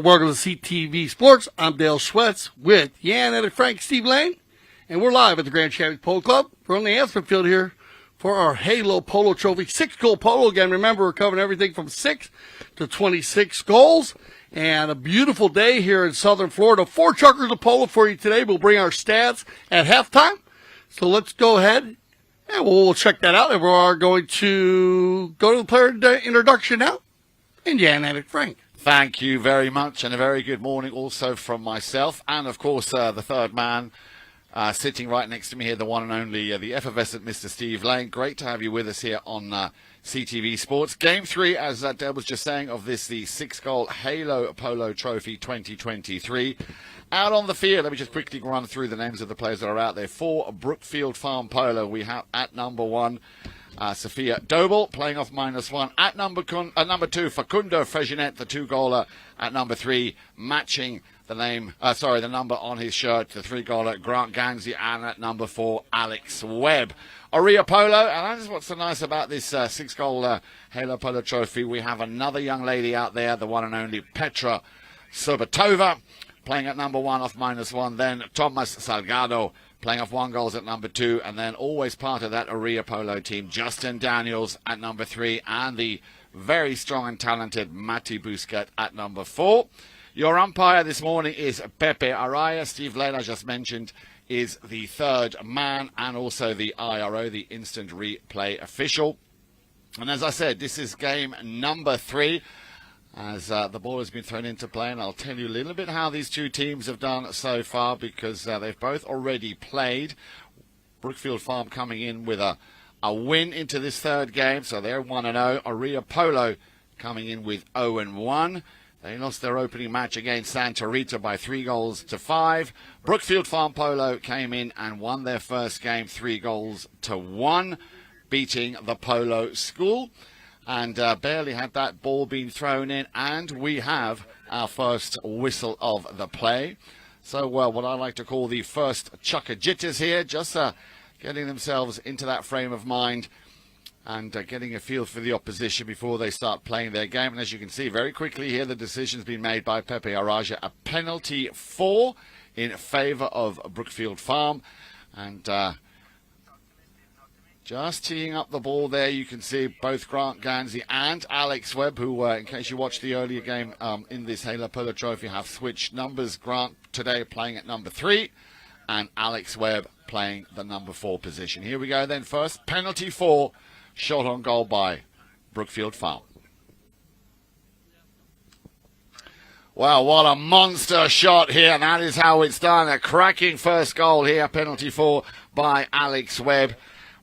Welcome to CTV Sports. I'm Dale Schwetz with Yan and Frank Steve Lane. And we're live at the Grand Champions Polo Club. We're on the announcement field here for our Halo Polo Trophy 6-goal polo. Again, remember, we're covering everything from 6 to 26 goals. And a beautiful day here in southern Florida. 4 chuckers of polo for you today. We'll bring our stats at halftime. So let's go ahead and we'll check that out. And we are going to go to the player introduction now. And Jan Frank. Thank you very much, and a very good morning also from myself. And, of course, the third man sitting right next to me here, the one and only, the effervescent Mr. Steve Lane. Great to have you with us here on CTV Sports. Game 3, as Deb was just saying, of this, the 6-goal Halo Polo Trophy 2023. Out on the field, let me just quickly run through the names of the players that are out there. For Brookfield Farm Polo, we have at number 1, Sophia Dobel playing off -1. At number 2, Facundo Freginet, the 2-goaler. At number 3, matching the number on his shirt, the 3-goaler Grant Ganzi. And at number 4, Alex Webb. Orea Polo, and that is what's so nice about this 6-goal Halo Polo Trophy. We have another young lady out there, the one and only Petra Sobatova, playing at number 1 off -1. Then Thomas Salgado playing off 1 goal at number 2, and then always part of that Orea Polo team, Justin Daniels at number 3, and the very strong and talented Matti Busquet at number 4. Your umpire this morning is Pepe Araya. Steve Lane, I just mentioned, is the third man, and also the IRO, the instant replay official. And as I said, this is game number 3. As the ball has been thrown into play, and I'll tell you a little bit how these two teams have done so far, because they've both already played. Brookfield Farm coming in with a win into this third game, so they're 1-0. Orea Polo coming in with 0-1. They lost their opening match against Santa Rita by 3-5. Brookfield Farm Polo came in and won their first game 3-1, beating the Polo School. And barely had that ball been thrown in, and we have our first whistle of the play. So, what I like to call the first chucker jitters here, just getting themselves into that frame of mind and getting a feel for the opposition before they start playing their game. And as you can see very quickly here, the decision's been made by Pepe Araja, a penalty 4 in favour of Brookfield Farm. And just teeing up the ball there, you can see both Grant Ganzi and Alex Webb, who, in case you watched the earlier game in this Halo Polo Trophy, have switched numbers. Grant today playing at number 3, and Alex Webb playing the number 4 position. Here we go then. First, penalty 4, shot on goal by Brookfield Farm. Wow, what a monster shot here, and that is how it's done. A cracking first goal here, penalty 4 by Alex Webb.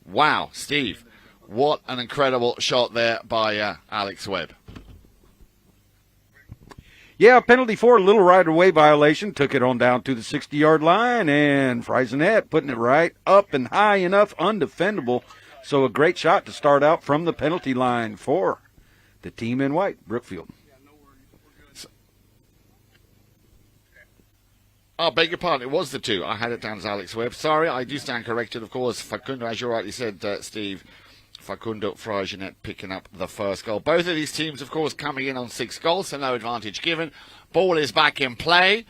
Wow, Steve, what an incredible shot there by Alex Webb. Yeah, penalty 4, a little right-of-way violation. Took it on down to the 60-yard line, and Friesenet putting it right up and high enough, undefendable. So a great shot to start out from the penalty line for the team in white, Brookfield. I beg your pardon, it was the 2. I had it down as Alex Webb. Sorry, I do stand corrected, of course. Facundo, as you rightly said, Steve, Facundo Fraginet picking up the first goal. Both of these teams, of course, coming in on 6 goals, so no advantage given. Ball is back in play.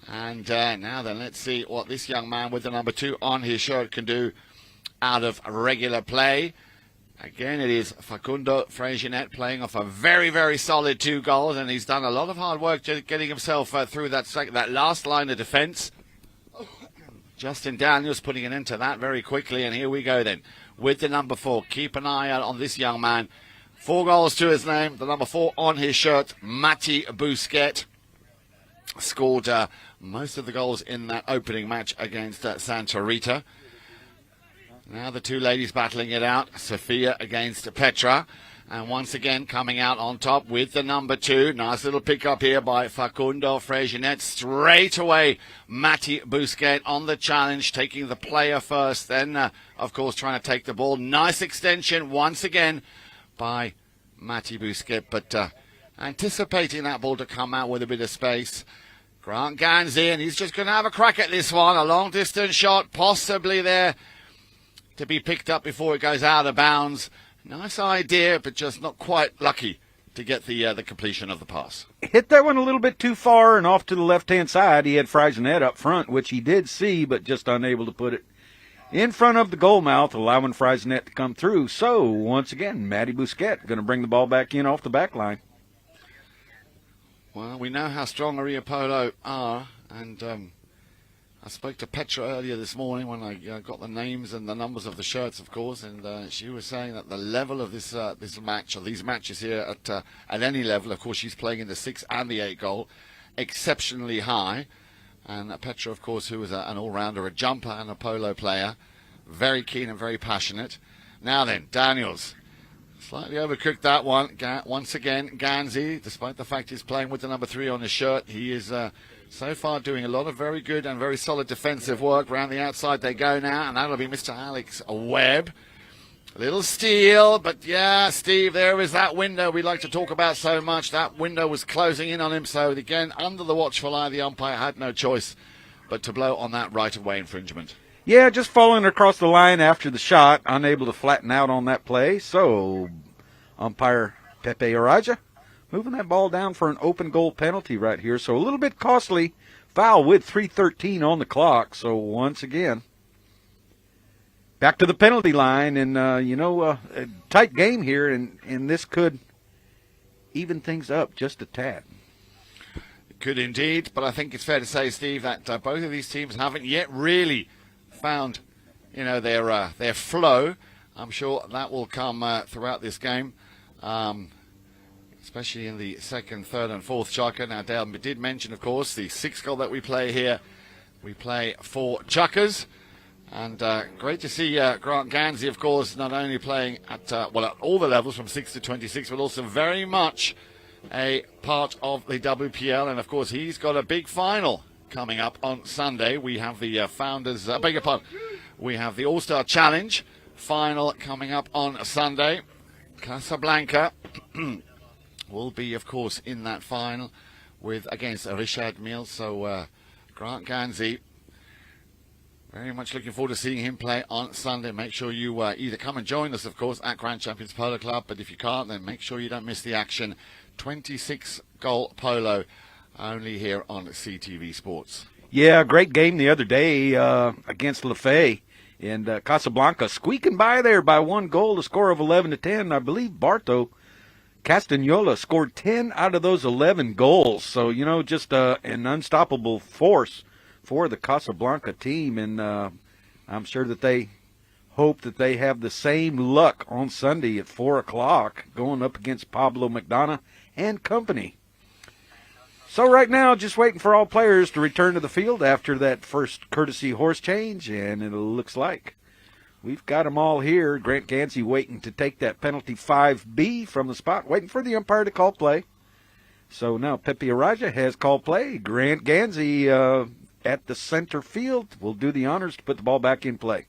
And now then, let's see what this young man with the number 2 on his shirt can do out of regular play. Again, it is Facundo Fraginet playing off a very, very solid 2 goals, and he's done a lot of hard work getting himself through that last line of defence. Justin Daniels putting an end to that very quickly, and here we go then with the number 4. Keep an eye out on this young man. 4 goals to his name, the number 4 on his shirt, Matti Busquet. Scored most of the goals in that opening match against Santa Rita. Now the 2 ladies battling it out. Sophia against Petra. And once again coming out on top with the number 2. Nice little pick up here by Facundo Freginet. Straight away, Matti Busquet on the challenge, taking the player first. Then, of course, trying to take the ball. Nice extension once again by Matti Busquet. But anticipating that ball to come out with a bit of space. Grant Ganzi, and he's just going to have a crack at this one. A long-distance shot, possibly there to be picked up before it goes out of bounds. Nice idea, but just not quite lucky to get the completion of the pass. Hit that one a little bit too far and off to the left-hand side. He had Friesenet up front, which he did see, but just unable to put it in front of the goal mouth, allowing Friesenet to come through. So, once again, Matty Bousquet going to bring the ball back in off the back line. Well, we know how strong Orea Polo are, and I spoke to Petra earlier this morning when I got the names and the numbers of the shirts, of course, and she was saying that the level of this match, or these matches here at any level, of course, she's playing in the 6 and the 8 goal, exceptionally high. And Petra, of course, who is an all-rounder, a jumper and a polo player, very keen and very passionate. Now then, Daniels. Slightly overcooked that one. Once again, Ganzi, despite the fact he's playing with the number 3 on his shirt, he is so far doing a lot of very good and very solid defensive work. Round the outside they go now, and that'll be Mr. Alex Webb. A little steal, but yeah, Steve, there is that window we like to talk about so much. That window was closing in on him, so again, under the watchful eye, the umpire had no choice but to blow on that right-of-way infringement. Yeah, just falling across the line after the shot, unable to flatten out on that play. So, umpire Pepe Araja moving that ball down for an open goal penalty right here. So a little bit costly foul with 3:13 on the clock. So once again, back to the penalty line, and a tight game here, and this could even things up just a tad. It could indeed, but I think it's fair to say, Steve, that both of these teams haven't yet really found, their flow. I'm sure that will come throughout this game, especially in the second, third, and fourth chukker. Now, Dale did mention, of course, the 6 goal that we play here. We play 4 chukkers. And great to see Grant Ganzi, of course, not only playing at all the levels from 6 to 26, but also very much a part of the WPL. And, of course, he's got a big final coming up on Sunday. We have the we have the All-Star Challenge final coming up on Sunday. Casablanca will be, of course, in that final against Richard Mills. So Grant Ganzi, very much looking forward to seeing him play on Sunday. Make sure you either come and join us, of course, at Grand Champions Polo Club, but if you can't, then make sure you don't miss the action. 26-goal polo, only here on CTV Sports. Yeah, great game the other day against Lafay, and Casablanca squeaking by there by 1 goal, a score of 11-10. I believe Barto Castagnola scored 10 out of those 11 goals, so, just an unstoppable force for the Casablanca team, and I'm sure that they hope that they have the same luck on Sunday at 4 o'clock going up against Pablo McDonough and company. So right now, just waiting for all players to return to the field after that first courtesy horse change, and it looks like we've got them all here. Grant Ganzi waiting to take that penalty 5B from the spot, waiting for the umpire to call play. So now Pepe Araja has called play. Grant Ganzi at the center field will do the honors to put the ball back in play.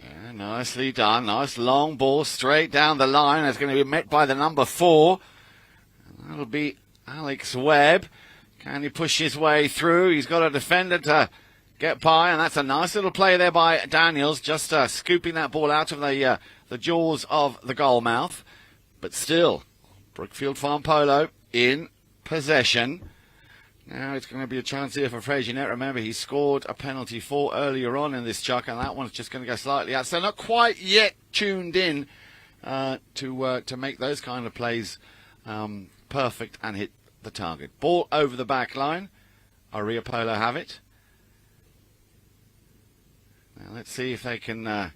Yeah, nicely done. Nice long ball straight down the line. It's going to be met by the number 4. That'll be Alex Webb. Can he push his way through? He's got a defender to get by, and that's a nice little play there by Daniels, just scooping that ball out of the jaws of the goal mouth. But still, Brookfield Farm Polo in possession. Now it's going to be a chance here for Friesenet. Remember, he scored a penalty 4 earlier on in this chuck, and that one's just going to go slightly out. So not quite yet tuned in to make those kind of plays perfect and hit the target. Ball over the back line. Orea Polo have it. Now let's see if they can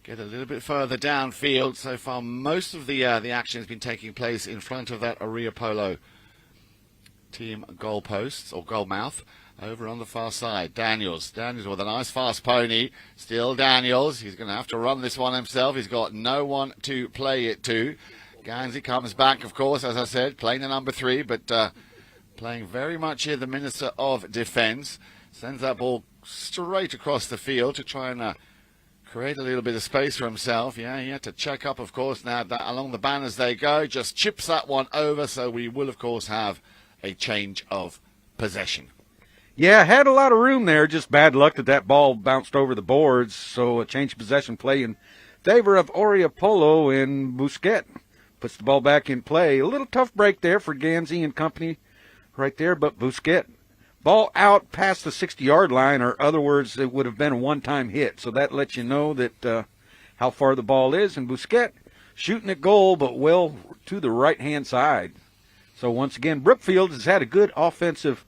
get a little bit further downfield. So far, most of the action has been taking place in front of that Orea Polo team goal posts or goal mouth. Over on the far side, Daniels with a nice fast pony. Still Daniels. He's going to have to run this one himself. He's got no one to play it to. Ganzi comes back, of course, as I said, playing the number 3, but playing very much here the Minister of Defence. Sends that ball straight across the field to try and create a little bit of space for himself. Yeah, he had to check up, of course, now that along the banners they go. Just chips that one over, so we will, of course, have a change of possession. Yeah, had a lot of room there. Just bad luck that ball bounced over the boards. So a change of possession play in favor of Orea, Polo, and Busquet. Puts the ball back in play. A little tough break there for Ganzi and company right there, but Busquet. Ball out past the 60-yard line, or other words, it would have been a one-time hit. So that lets you know that how far the ball is. And Busquet shooting at goal, but well to the right-hand side. So once again, Brookfield has had a good offensive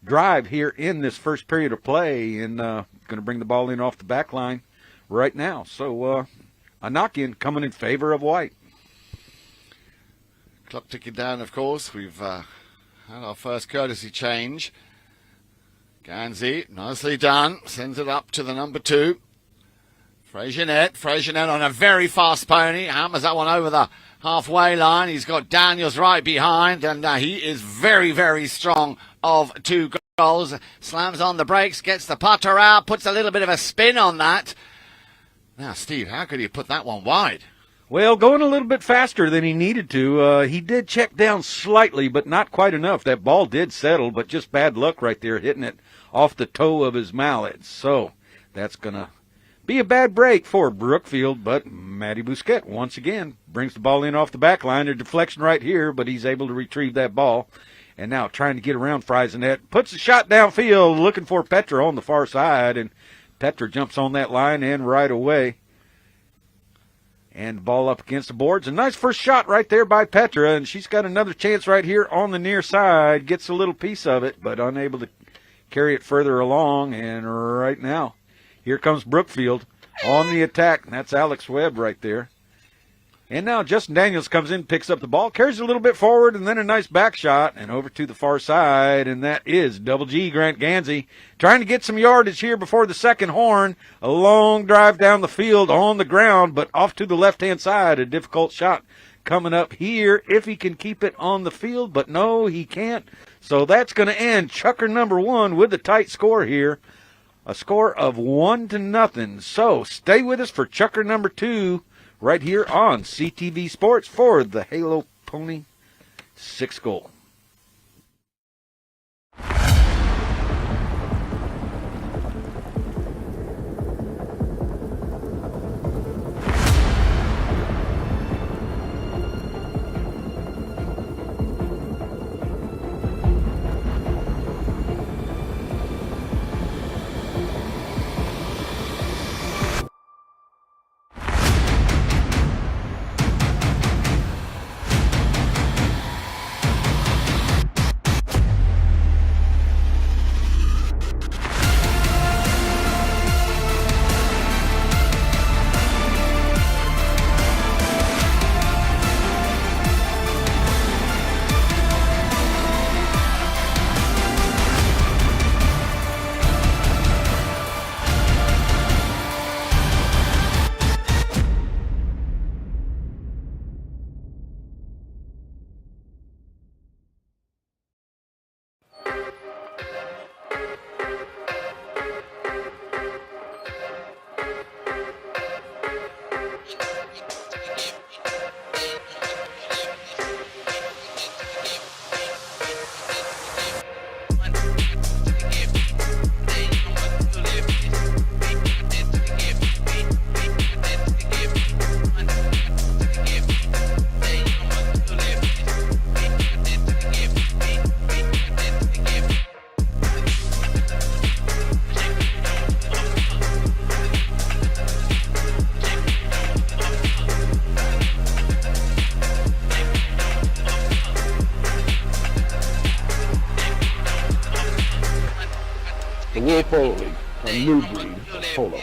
drive here in this first period of play, and going to bring the ball in off the back line right now. So a knock-in coming in favor of White. Clock ticking down, of course. We've had our first courtesy change. Ganzi, nicely done. Sends it up to the number 2. Frasier on a very fast pony. Hammers that one over the halfway line. He's got Daniels right behind, and he is very, very strong of 2 goals. Slams on the brakes, gets the putter out, puts a little bit of a spin on that. Now, Steve, how could he put that one wide? Well, going a little bit faster than he needed to. He did check down slightly, but not quite enough. That ball did settle, but just bad luck right there, hitting it off the toe of his mallet. So that's going to be a bad break for Brookfield, but Matty Busquet, once again, brings the ball in off the back line. A deflection right here, but he's able to retrieve that ball. And now trying to get around Friesenet. Puts the shot downfield, looking for Petra on the far side, and Petra jumps on that line and right away. And the ball up against the boards. A nice first shot right there by Petra, and she's got another chance right here on the near side. Gets a little piece of it, but unable to carry it further along. And right now, here comes Brookfield on the attack. And that's Alex Webb right there. And now Justin Daniels comes in, picks up the ball, carries it a little bit forward, and then a nice back shot, and over to the far side, and that is Double G Grant Ganzi trying to get some yardage here before the second horn. A long drive down the field on the ground, but off to the left-hand side. A difficult shot coming up here if he can keep it on the field, but no, he can't. So that's going to end Chucker number 1 with a tight score here, a score of 1-0. So stay with us for Chucker number 2. Right here on CTV Sports for the Halo Pony 6 goal. The World Polo League, a new breed of polo.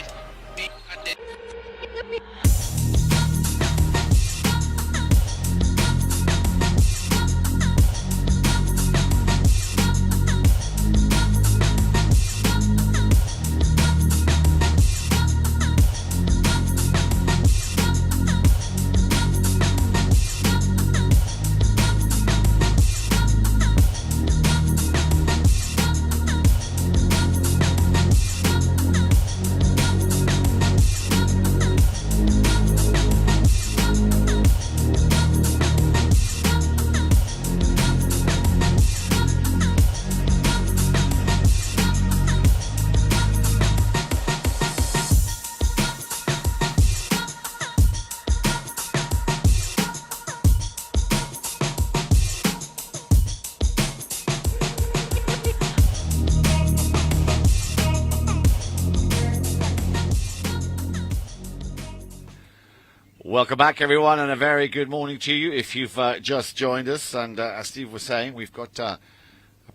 Welcome back, everyone, and a very good morning to you if you've just joined us. And as Steve was saying, we've got a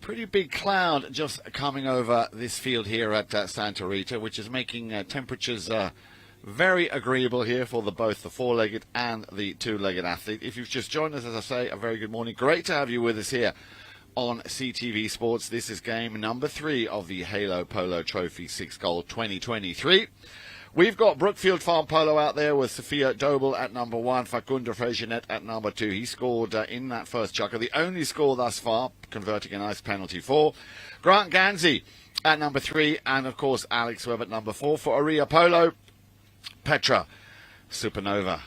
pretty big cloud just coming over this field here at Santa Rita, which is making temperatures very agreeable here for both the four-legged and the two-legged athlete. If you've just joined us, as I say, a very good morning. Great to have you with us here on CTV Sports. This is game number 3 of the Halo Polo Trophy 6-Goal 2023. We've got Brookfield Farm Polo out there with Sophia Dobel at number 1, Facundo Freixenet at number 2. He scored in that first chukker, the only score thus far, converting a nice penalty for. Grant Ganzi at number 3, and of course Alex Webb at number 4. For Orea Polo, Petra Supernova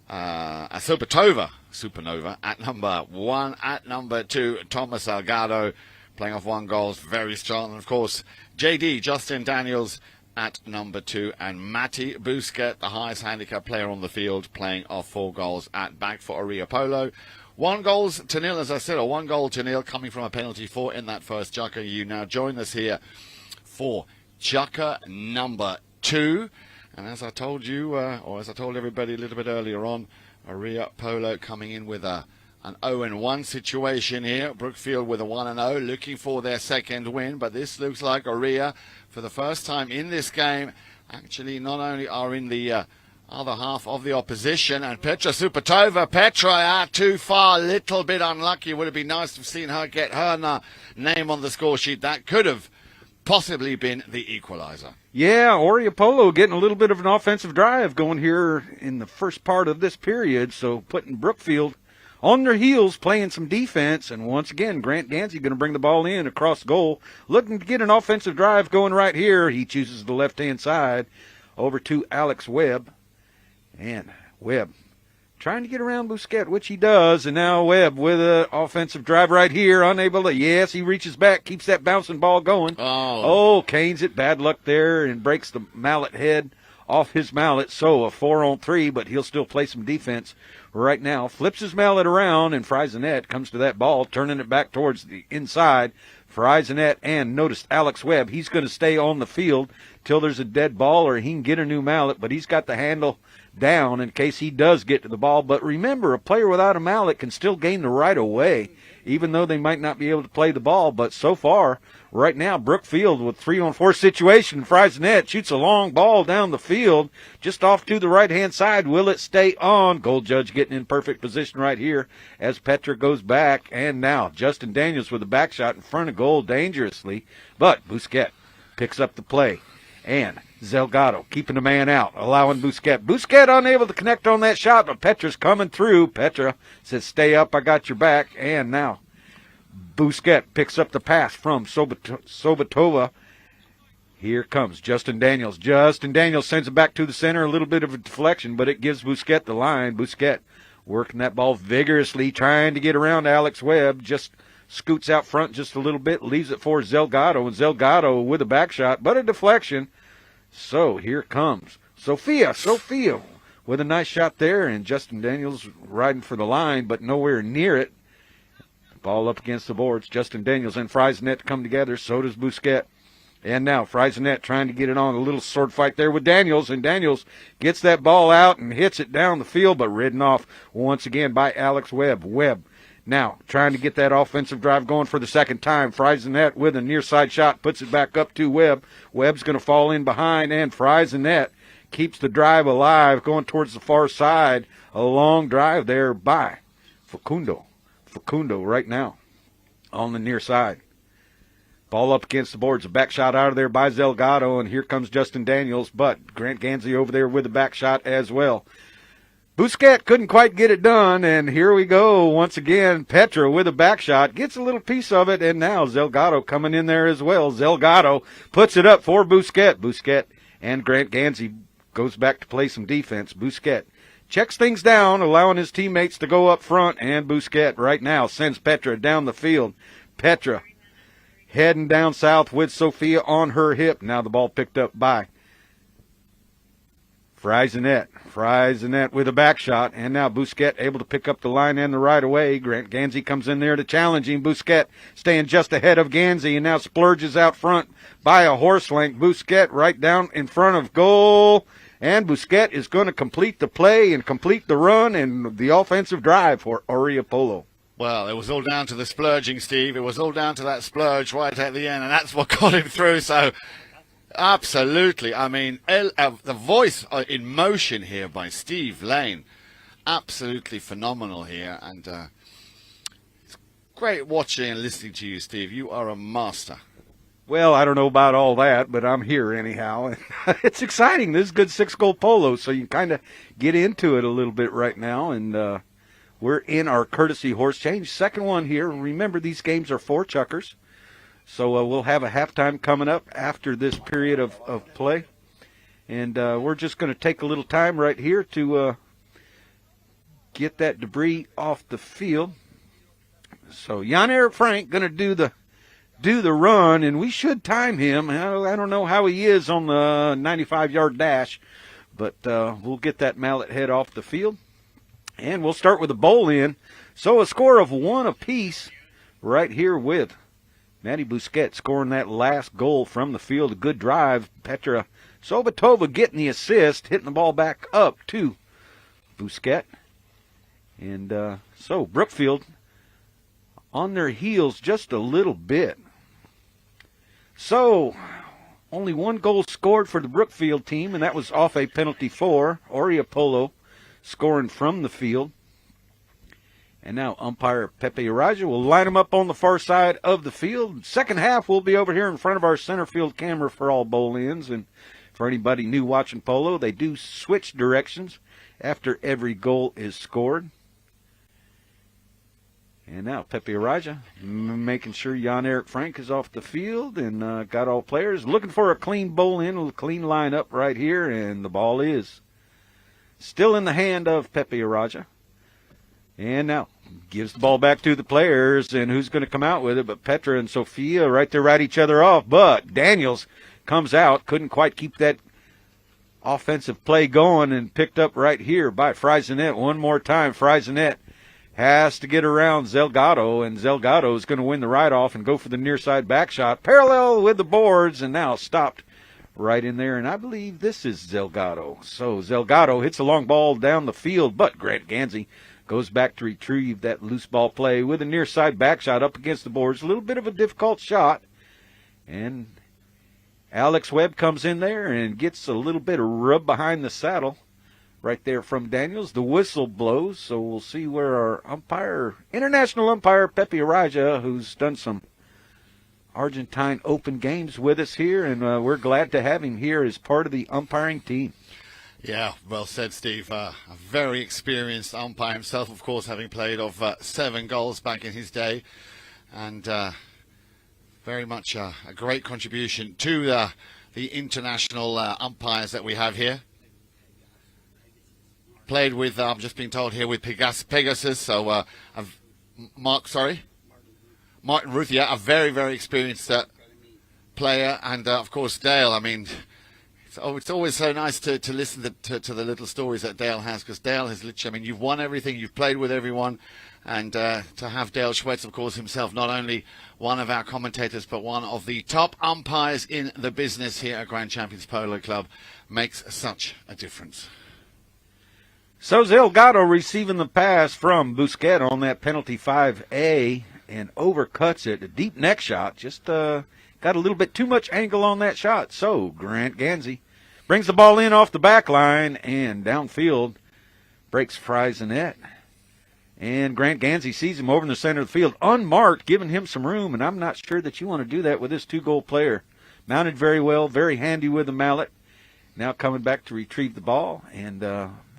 at number 1. At number 2, Thomas Salgado playing off 1 goal, very strong. And of course, JD, Justin Daniels at number 2, and Matty Busquet, the highest handicap player on the field, playing off 4 goals at back for Orea Polo. 1-0, as I said, or 1 goal to nil, coming from a penalty for in that first chukker. You now join us here for chukker number 2. And as I told you, or as I told everybody a little bit earlier on, Orea Polo coming in with an 0-1 situation here. Brookfield with a 1-0, looking for their second win. But this looks like Orea, for the first time in this game, actually not only are in the other half of the opposition. And Petra Supatova, Petra too far, little bit unlucky. Would have been nice to have seen her get her name on the score sheet. That could have possibly been the equalizer. Yeah, Orea Polo getting a little bit of an offensive drive going here in the first part of this period, so putting Brookfield on their heels, playing some defense, and once again, Grant Ganzi going to bring the ball in across goal, looking to get an offensive drive going right here. He chooses the left-hand side over to Alex Webb, and Webb trying to get around Busquet, which he does, and now Webb with an offensive drive right here, unable to, yes, he reaches back, keeps that bouncing ball going. Oh, canes it, bad luck there, and breaks the mallet head off his mallet, so a 4-on-3, but he'll still play some defense right now. Flips his mallet around, and Freixenet comes to that ball, turning it back towards the inside. Freixenet, and notice Alex Webb, he's going to stay on the field till there's a dead ball or he can get a new mallet, but he's got the handle down in case he does get to the ball. But remember, a player without a mallet can still gain the right of way, even though they might not be able to play the ball. But so far, right now, Brookfield with 3-on-4 situation. Freixenet shoots a long ball down the field, just off to the right-hand side. Will it stay on? Goal judge getting in perfect position right here as Petra goes back. And now Justin Daniels with a back shot in front of goal dangerously. But Busquet picks up the play. And Zelgado keeping the man out, allowing Busquet. Busquet unable to connect on that shot, but Petra's coming through. Petra says, stay up, I got your back. And now Busquet picks up the pass from Sobatova. Here comes Justin Daniels. Justin Daniels sends it back to the center, a little bit of a deflection, but it gives Busquet the line. Busquet working that ball vigorously, trying to get around Alex Webb, just scoots out front just a little bit, leaves it for Zelgado, and Zelgado with a back shot, but a deflection. So here comes Sophia with a nice shot there, and Justin Daniels riding for the line, but nowhere near it. Ball up against the boards. Justin Daniels and Freixenet come together, so does Busquet. And now Freixenet trying to get it on, a little sword fight there with Daniels, and Daniels gets that ball out and hits it down the field, but ridden off once again by Alex Webb. Webb now trying to get that offensive drive going for the second time. Freixenet with a near side shot, puts it back up to Webb. Webb's going to fall in behind, and Freixenet keeps the drive alive, going towards the far side. A long drive there by Facundo. Facundo right now on the near side. Ball up against the boards. A back shot out of there by Zelgado, and here comes Justin Daniels, but Grant Ganzi over there with a back shot as well. Busquet couldn't quite get it done, and here we go once again. Petra with a back shot, gets a little piece of it, and now Zelgado coming in there as well. Zelgado puts it up for Busquet. Busquet and Grant Ganzi goes back to play some defense. Busquet checks things down, allowing his teammates to go up front, and Busquet right now sends Petra down the field. Petra heading down south with Sophia on her hip. Now the ball picked up by Freixenet. Freixenet with a back shot, and now Busquet able to pick up the line and the right away. Grant Ganzi comes in there to challenge him. Busquet staying just ahead of Ganzi, and now splurges out front by a horse length. Busquet right down in front of goal, And Busquets is going to complete the play and complete the run and the offensive drive for Orea Polo. Well, it was all down to the splurging, Steve. It was all down to that splurge right at the end, and that's what got him through. So, absolutely. I mean, the voice in motion here by Steve Lane, absolutely phenomenal here. And it's great watching and listening to you, Steve. You are a master. Well, I don't know about all that, but I'm here anyhow. It's exciting. This is good 6-goal polo, so you kind of get into it a little bit right now. And we're in our courtesy horse change. Second one here. Remember, these games are 4 chukkers. So we'll have a halftime coming up after this period of play. And we're just going to take a little time right here to get that debris off the field. So Jan-Erik Frank going to do the run, and we should time him. I don't know how he is on the 95-yard dash, but we'll get that mallet head off the field. And we'll start with the bowl in. So a score of 1 apiece right here with Matty Busquets scoring that last goal from the field. A good drive. Petra Sobatova getting the assist, hitting the ball back up to Busquets. And so Brookfield on their heels just a little bit. So only 1 goal scored for the Brookfield team, and that was off a penalty for Orea Polo scoring from the field. And now umpire Pepe Araja will line them up on the far side of the field. Second half, we'll be over here in front of our center field camera for all bowl ins. And for anybody new watching polo, they do switch directions after every goal is scored. And now Pepe Araja making sure Jan-Erik Frank is off the field and got all players. Looking for a clean bowl in, a clean lineup right here. And the ball is still in the hand of Pepe Araja. And now gives the ball back to the players, and who's going to come out with it? But Petra and Sofia right there right each other off. But Daniels comes out, couldn't quite keep that offensive play going, and picked up right here by Friesenet. One more time, Friesenet has to get around Zelgado, and Zelgado is going to win the ride-off and go for the near side back shot. Parallel with the boards, and now stopped right in there, and I believe this is Zelgado. So Zelgado hits a long ball down the field, but Grant Gansey goes back to retrieve that loose ball play with a near side back shot up against the boards. A little bit of a difficult shot. And Alex Webb comes in there and gets a little bit of rub behind the saddle right there from Daniels. The whistle blows, so we'll see where our international umpire, Pepe Araja, who's done some Argentine Open games with us here, and we're glad to have him here as part of the umpiring team. Yeah, well said, Steve. A very experienced umpire himself, of course, having played of 7 goals back in his day. And very much a great contribution to the international umpires that we have here. Played with, I'm just being told here, with Pegasus. So, Martin Ruth, yeah, a very, very experienced player. And, of course, Dale, I mean, it's always so nice to listen to the little stories that Dale has, because Dale has literally, I mean, you've won everything, you've played with everyone, and to have Dale Schwetz, of course, himself, not only one of our commentators, but one of the top umpires in the business here at Grand Champions Polo Club, makes such a difference. So Zelgado receiving the pass from Busquets on that penalty 5A and overcuts it. A deep neck shot, just got a little bit too much angle on that shot. So Grant Gansey brings the ball in off the back line and downfield, breaks Friesenet. And Grant Gansey sees him over in the center of the field, unmarked, giving him some room, and I'm not sure that you want to do that with this 2-goal player. Mounted very well, very handy with the mallet. Now coming back to retrieve the ball, and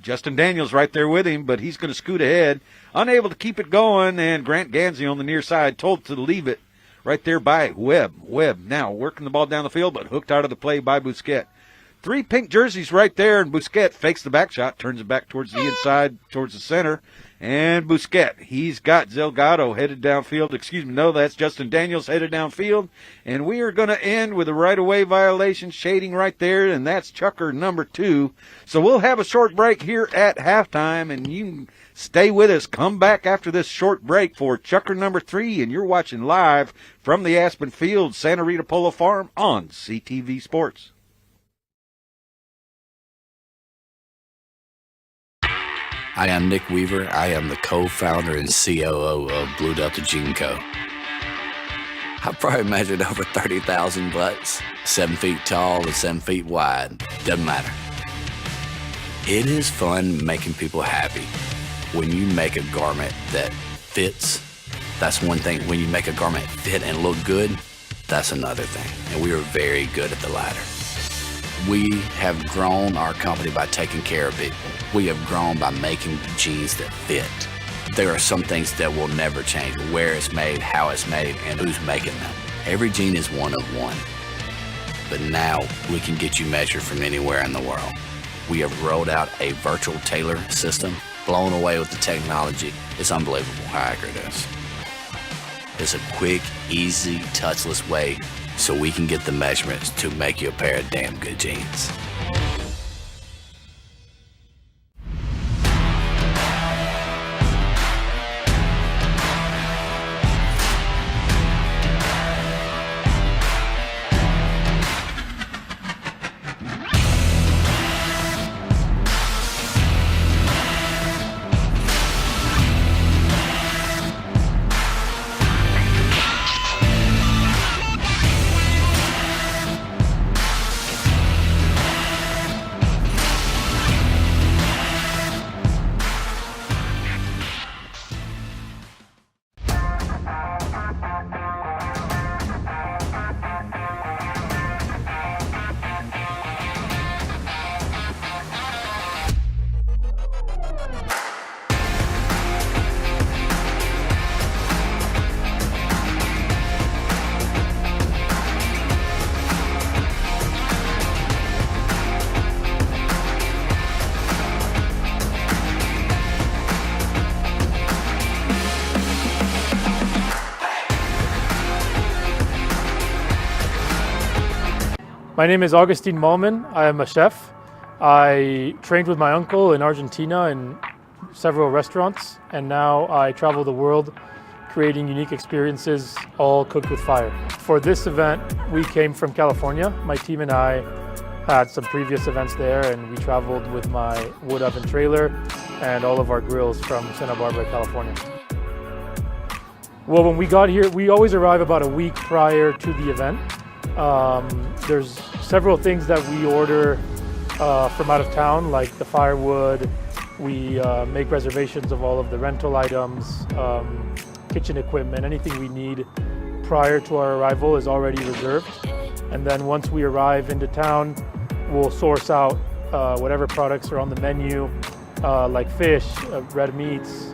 Justin Daniels right there with him, but he's going to scoot ahead, unable to keep it going, and Grant Gansey on the near side told to leave it right there by Webb. Webb now working the ball down the field, but hooked out of the play by Busquets. 3 pink jerseys right there, and Busquets fakes the back shot, turns it back towards the inside, towards the center. And Busquets, he's got Zelgado headed downfield. Excuse me, no, that's Justin Daniels headed downfield. And we are going to end with a right-of-way violation shading right there, and that's chukker number 2. So we'll have a short break here at halftime, and you can stay with us. Come back after this short break for chukker number 3, and you're watching live from the Aspen Field, Santa Rita Polo Farm on CTV Sports. I am Nick Weaver. I am the co-founder and COO of Blue Delta Gene Co. I've probably measured over 30,000 butts, 7 feet tall and 7 feet wide. Doesn't matter. It is fun making people happy. When you make a garment that fits, that's one thing. When you make a garment fit and look good, that's another thing. And we are very good at the latter. We have grown our company by taking care of people. We have grown by making jeans that fit. There are some things that will never change. Where it's made, how it's made, and who's making them. Every jean is one of one. But now we can get you measured from anywhere in the world. We have rolled out a virtual tailor system, blown away with the technology. It's unbelievable how accurate it is. It's a quick, easy, touchless way so we can get the measurements to make you a pair of damn good jeans. My name is Augustine Malman. I am a chef. I trained with my uncle in Argentina in several restaurants, and now I travel the world creating unique experiences, all cooked with fire. For this event, we came from California. My team and I had some previous events there, and we traveled with my wood oven trailer and all of our grills from Santa Barbara, California. Well, when we got here, we always arrive about a week prior to the event. There's several things that we order from out of town, like the firewood. We make reservations of all of the rental items, kitchen equipment, anything we need prior to our arrival is already reserved. And then once we arrive into town, we'll source out whatever products are on the menu, like fish, red meats,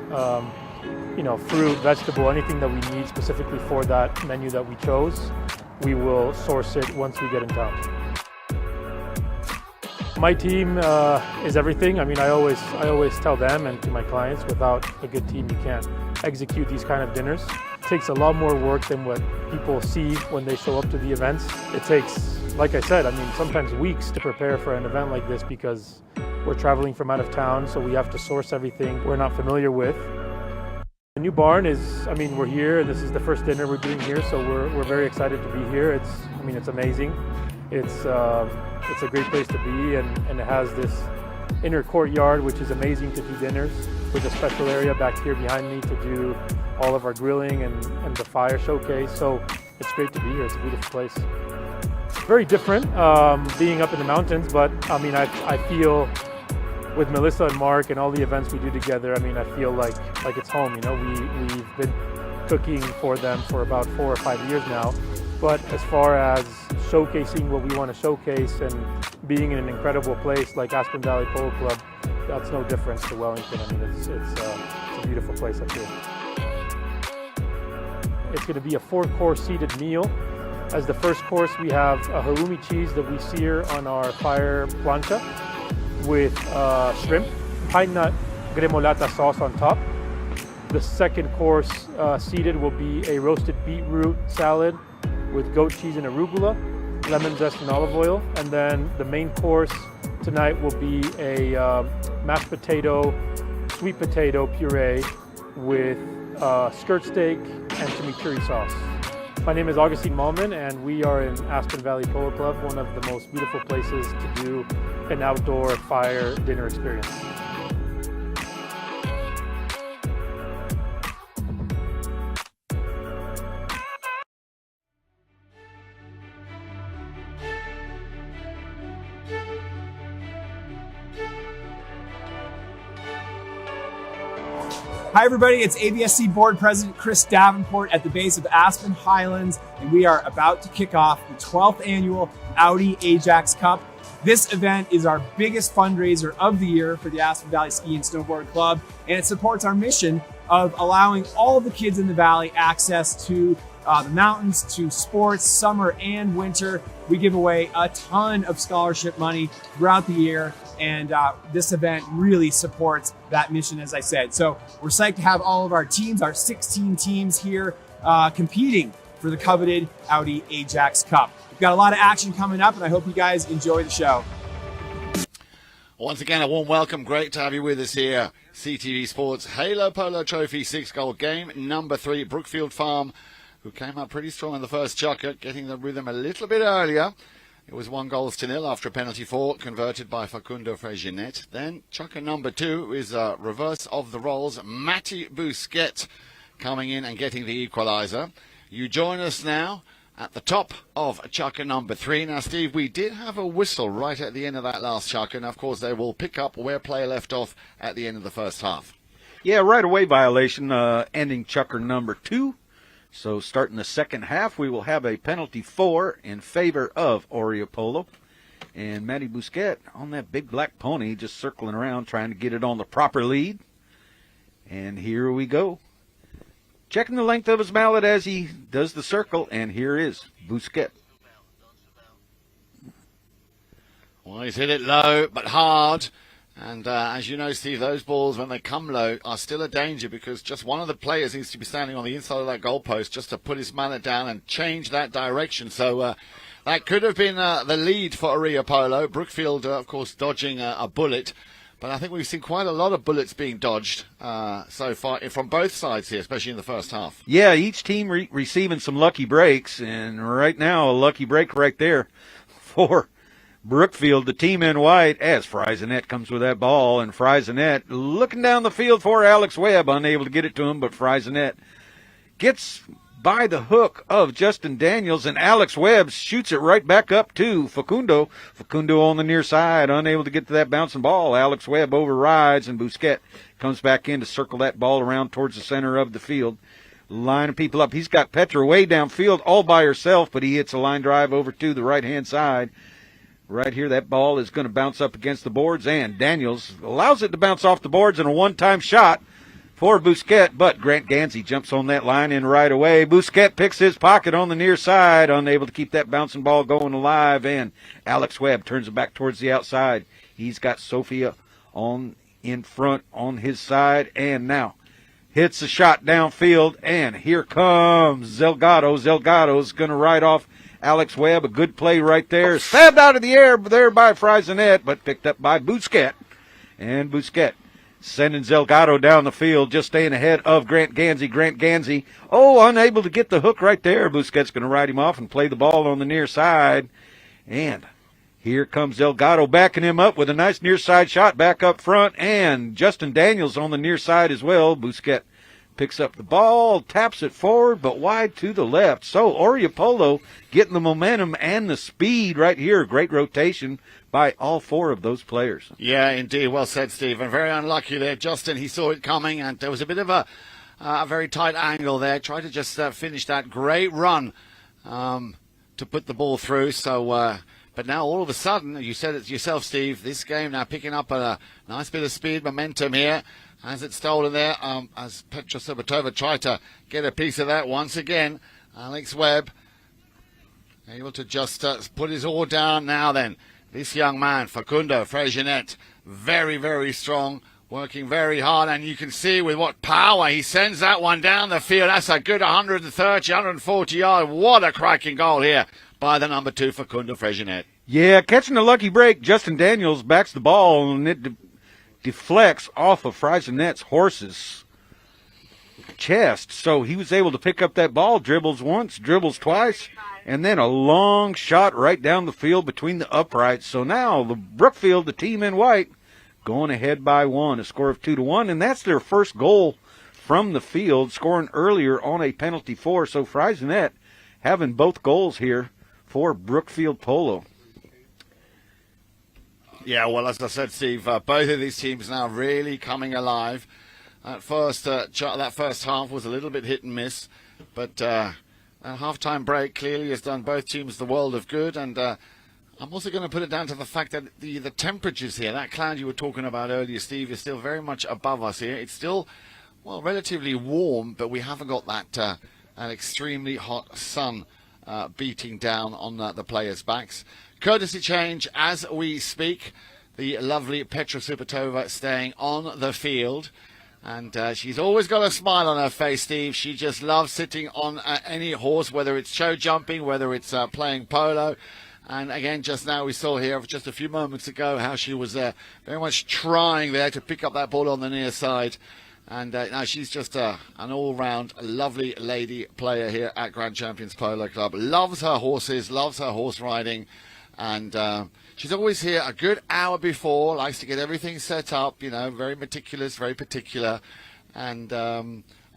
fruit, vegetable, anything that we need specifically for that menu that we chose. We will source it once we get in town. My team is everything. I mean, I always tell them and to my clients, without a good team, you can't execute these kind of dinners. It takes a lot more work than what people see when they show up to the events. It takes, like I said, sometimes weeks to prepare for an event like this because we're traveling from out of town, so we have to source everything we're not familiar with. The new barn is, we're here. This is the first dinner we're doing here, so we're very excited to be here. It's amazing. It's a great place to be, and it has this inner courtyard, which is amazing to do dinners, with a special area back here behind me to do all of our grilling and the fire showcase. So it's great to be here. It's a beautiful place. Very different being up in the mountains, but I feel with Melissa and Mark and all the events we do together, I feel like it's home. We've been cooking for them for about 4 or 5 years now. But as far as showcasing what we want to showcase and being in an incredible place like Aspen Valley Polo Club, that's no different to Wellington. It's a beautiful place up here. It's going to be a 4-course seated meal. As the first course, we have a halloumi cheese that we sear on our fire plancha with shrimp, pine nut gremolata sauce on top. The second course seated will be a roasted beetroot salad with goat cheese and arugula, lemon zest and olive oil. And then the main course tonight will be a mashed potato, sweet potato puree with skirt steak and chimichurri sauce. My name is Augustine Malman, and we are in Aspen Valley Polo Club, one of the most beautiful places to do an outdoor fire dinner experience. Hi, everybody. It's ABSC Board President Chris Davenport at the base of Aspen Highlands, and we are about to kick off the 12th annual Audi Ajax Cup. This event is our biggest fundraiser of the year for the Aspen Valley Ski and Snowboard Club, and it supports our mission of allowing all of the kids in the valley access to the mountains, to sports, summer and winter. We give away a ton of scholarship money throughout the year, and this event really supports that mission, as I said. So we're psyched to have all of our teams, our 16 teams here, competing for the coveted Audi Ajax Cup. We've got a lot of action coming up, and I hope you guys enjoy the show. Once again, a warm welcome. Great to have you with us here. CTV Sports Halo Polo Trophy 6-goal game number 3, Brookfield Farm, who came up pretty strong in the first chukker, getting the rhythm a little bit earlier. It was 1-0 after a penalty for, converted by Facundo Freginet. Then chukker number 2 is a reverse of the roles. Matty Bousquet coming in and getting the equaliser. You join us now at the top of chukker number 3. Now, Steve, we did have a whistle right at the end of that last chukker, and of course they will pick up where play left off at the end of the first half. Yeah, right away violation, ending chukker number 2. So starting the second half, we will have a penalty 4 in favor of Orea Polo. And Matty Bousquet on that big black pony, just circling around, trying to get it on the proper lead. And here we go. Checking the length of his mallet as he does the circle, and here is Bousquet. Well, he's hit it low, but hard. And as you know, Steve, those balls, when they come low, are still a danger because just one of the players needs to be standing on the inside of that goalpost just to put his mallet down and change that direction. So that could have been the lead for Orea Polo. Brookfield, of course, dodging a bullet. But I think we've seen quite a lot of bullets being dodged so far from both sides here, especially in the first half. Yeah, each team receiving some lucky breaks. And right now, a lucky break right there for Brookfield, the team in white, as Friesenet comes with that ball, and Friesenet looking down the field for Alex Webb, unable to get it to him, but Friesenet gets by the hook of Justin Daniels, and Alex Webb shoots it right back up to Facundo. Facundo on the near side, unable to get to that bouncing ball. Alex Webb overrides, and Bousquet comes back in to circle that ball around towards the center of the field. Line of people up. He's got Petra way downfield all by herself, but he hits a line drive over to the right-hand side. Right here, that ball is going to bounce up against the boards, and Daniels allows it to bounce off the boards in a one-time shot for Bousquet, but Grant Gansey jumps on that line in right away. Bousquet picks his pocket on the near side, unable to keep that bouncing ball going alive, and Alex Webb turns it back towards the outside. He's got Sophia on in front on his side, and now hits a shot downfield, and here comes Zelgado. Zelgado's going to ride off Alex Webb, a good play right there. Stabbed out of the air there by Friesenet, but picked up by Bousquet. And Bousquet sending Zelgado down the field, just staying ahead of Grant Gansey. Grant Gansey, unable to get the hook right there. Bousquet's going to ride him off and play the ball on the near side. And here comes Zelgado backing him up with a nice near side shot back up front. And Justin Daniels on the near side as well. Bousquet picks up the ball, taps it forward, but wide to the left. So Orea Polo getting the momentum and the speed right here. Great rotation by all 4 of those players. Yeah, indeed. Well said, Steve. And very unlucky there. Justin, he saw it coming, and there was a bit of a very tight angle there. Tried to just finish that great run to put the ball through. So, but now all of a sudden, you said it yourself, Steve, this game now picking up a nice bit of speed, momentum here. Has it stolen there as Petra Sabatova tried to get a piece of that once again. Alex Webb able to just put his oar down now then. This young man, Facundo Freginet, very, very strong, working very hard, and you can see with what power he sends that one down the field. That's a good 130, 140 yard. What a cracking goal here by the number 2, Facundo Freginet. Yeah, catching a lucky break. Justin Daniels backs the ball, and it deflects off of Friesenet's horse's chest. So he was able to pick up that ball, dribbles once, dribbles twice, and then a long shot right down the field between the uprights. So now the Brookfield, the team in white, going ahead by 1, a score of 2-1, and that's their first goal from the field, scoring earlier on a penalty 4. So Friesenet having both goals here for Brookfield Polo. Yeah, well, as I said, Steve, both of these teams now really coming alive. that first half was a little bit hit and miss, but that half-time break clearly has done both teams the world of good. And I'm also going to put it down to the fact that the temperatures here, that cloud you were talking about earlier, Steve, is still very much above us here. It's still, well, relatively warm, but we haven't got that extremely hot sun beating down on the players' backs. Courtesy change as we speak. The lovely Petra Supatova staying on the field. And she's always got a smile on her face, Steve. She just loves sitting on any horse, whether it's show jumping, whether it's playing polo. And again, just now we saw here, just a few moments ago, how she was very much trying there to pick up that ball on the near side. And now she's just an all-round lovely lady player here at Grand Champions Polo Club. Loves her horses, loves her horse riding. And she's always here a good hour before, likes to get everything set up, very meticulous, very particular. And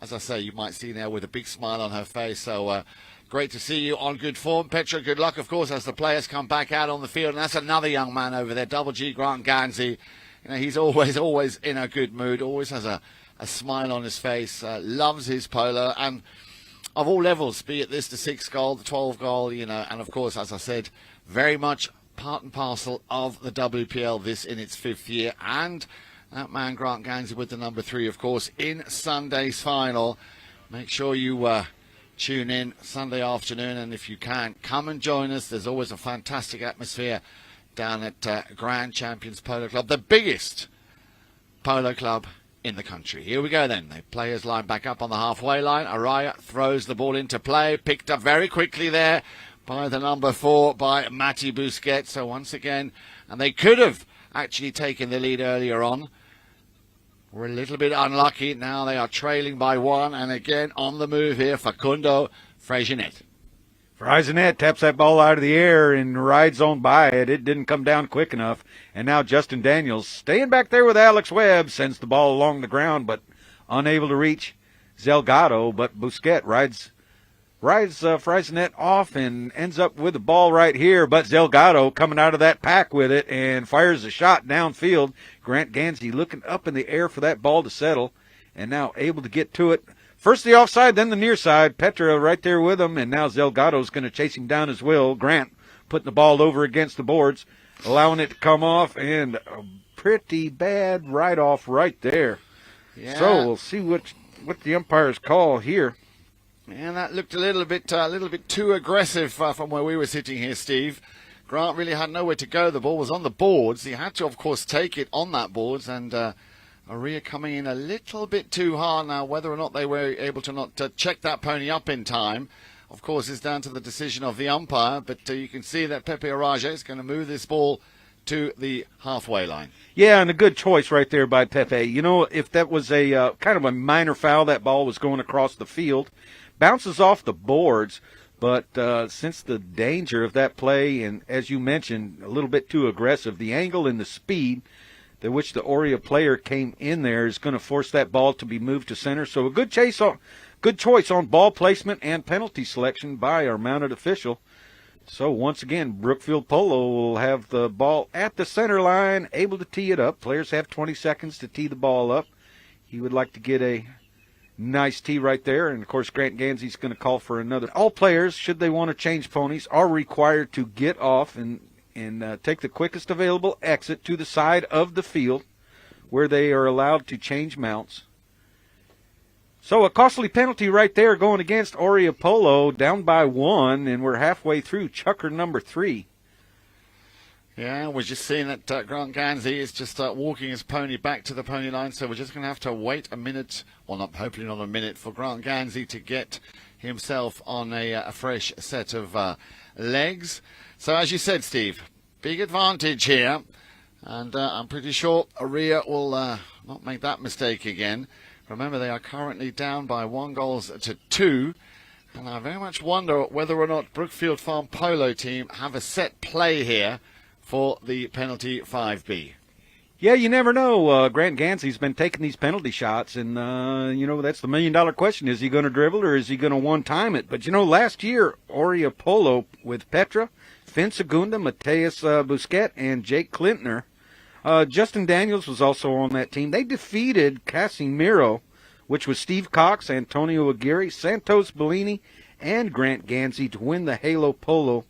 as I say, you might see now with a big smile on her face. So great to see you on good form. Petra, good luck, of course, as the players come back out on the field. And that's another young man over there, Double G Grant Gansey. He's always in a good mood, always has a smile on his face, loves his polo, and of all levels, be it the 6 goal, the 12 goal, and of course, as I said, very much part and parcel of the WPL, this in its 5th year, and that man Grant Gansey with the number 3, of course, in Sunday's final. Make sure you tune in Sunday afternoon, and if you can, come and join us. There's always a fantastic atmosphere down at Grand Champions Polo Club, the biggest polo club in the country. Here we go then. The players line back up on the halfway line. Orea throws the ball into play. Picked up very quickly there by the number 4, by Matti Busquets. So once again, and they could have actually taken the lead earlier on. We're a little bit unlucky. Now they are trailing by 1. And again on the move here, Facundo Freixenet. Freixenet taps that ball out of the air and rides on by it. It didn't come down quick enough. And now Justin Daniels, staying back there with Alex Webb, sends the ball along the ground, but unable to reach Zelgado. But Busquets rides Freixenet off and ends up with the ball right here. But Zelgado coming out of that pack with it and fires a shot downfield. Grant Gansey looking up in the air for that ball to settle and now able to get to it. First the offside, then the near side. Petra right there with him, and now Zelgado's going to chase him down as well. Grant putting the ball over against the boards, allowing it to come off, and a pretty bad write-off right there. Yeah. So we'll see what the umpires call here. And that looked a little bit too aggressive from where we were sitting here, Steve. Grant really had nowhere to go. The ball was on the boards. He had to, of course, take it on that boards, and Orea coming in a little bit too hard now. Whether or not they were able to not check that pony up in time, of course, is down to the decision of the umpire. But you can see that Pepe Araja is going to move this ball to the halfway line. Yeah, and a good choice right there by Pepe. If that was a kind of a minor foul, that ball was going across the field. Bounces off the boards, but since the danger of that play, and as you mentioned, a little bit too aggressive, the angle and the speed at which the Orea player came in there is going to force that ball to be moved to center. So a good choice on ball placement and penalty selection by our mounted official. So once again, Brookfield Polo will have the ball at the center line, able to tee it up. Players have 20 seconds to tee the ball up. He would like to get a nice tee right there. And, of course, Grant Gansey's going to call for another. All players, should they want to change ponies, are required to get off and take the quickest available exit to the side of the field where they are allowed to change mounts. So a costly penalty right there going against Orea Polo, down by 1, and we're halfway through chukker number 3. Yeah, we're just seeing that Grant Gansey is just walking his pony back to the pony line, so we're just going to have to wait a minute, well, hopefully not a minute, for Grant Gansey to get himself on a fresh set of legs. So as you said, Steve, big advantage here, and I'm pretty sure Orea will not make that mistake again. Remember, they are currently down by 1-2, and I very much wonder whether or not Brookfield Farm Polo team have a set play here for the penalty 5B. Yeah, you never know. Grant Gansey's been taking these penalty shots, and, that's the million-dollar question. Is he going to dribble or is he going to one-time it? But, last year, Orea Polo with Petra, Finn Segunda, Mateus Busquets, and Jake Klintner Justin Daniels was also on that team. They defeated Casimiro, which was Steve Cox, Antonio Aguirre, Santos Bellini, and Grant Gansey to win the Halo Polo